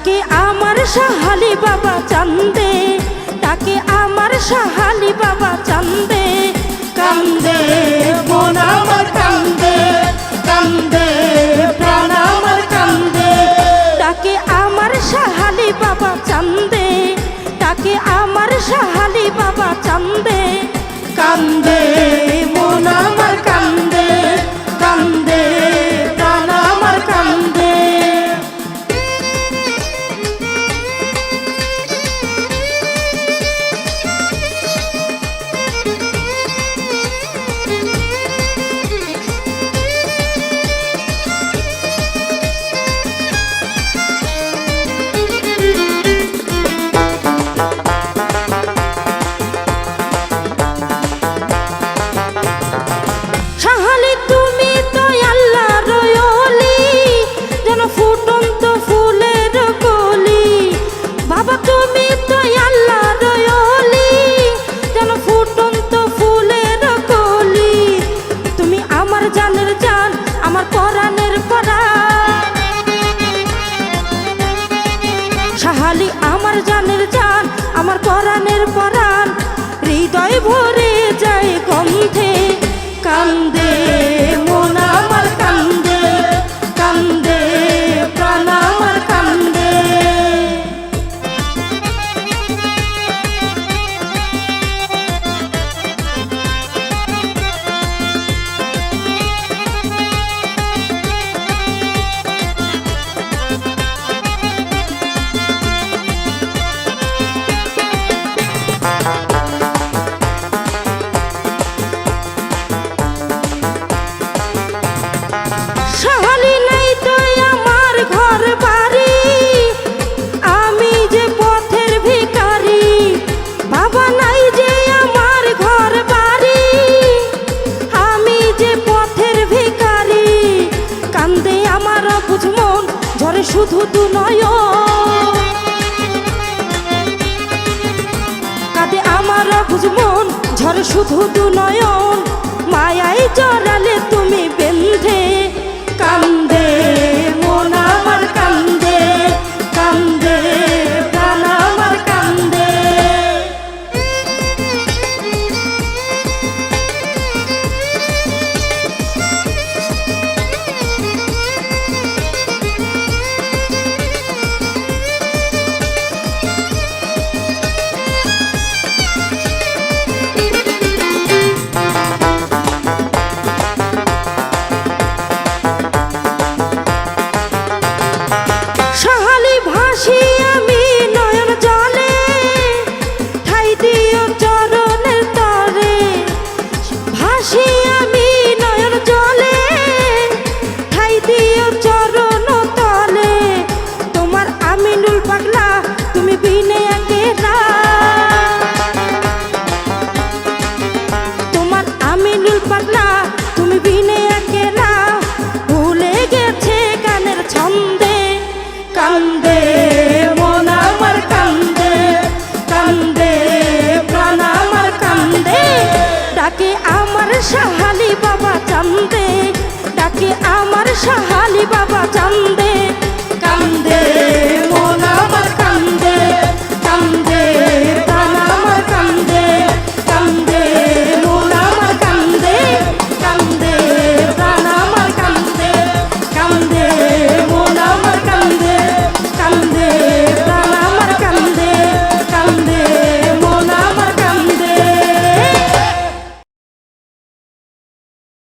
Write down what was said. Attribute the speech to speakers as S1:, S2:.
S1: ডাকে আমার সাহালি বাবা চান্দে, ডাকে আমার সাহালি বাবা চান্দে। কান্দে মন আমার কান্দে, কান্দে প্রাণ আমার কান্দে, ডাকে আমার সাহালি বাবা চান্দে, ডাকে আমার সাহালি বাবা চান্দে। কান্দে মন আমার কান্দে, কান্দে প্রাণ আমার কান্দে। সাহালি আমার জানের জান, আমার পরাণের পরাণ, হৃদয় ভরে যায় গন্ধে। কান্দে মন আমার কান্দে, কান্দে প্রাণ আমার কান্দে। শুধু দু নয়ন কাঁদে আমার বুঝ মন, ঝরে শুধু দু নয়ন, মায়ায় জড়ালে তুমি বেঁধে। কান্দে মন আমার কান্দে, কান্দে প্রাণ আমার কান্দে। কান্দে মন আমার কান্দে, কান্দে প্রাণ আমার কান্দে, ডাকে আমার সাহালি বাবা চান্দে, ডাকে আমার সাহালি বাবা চান্দে।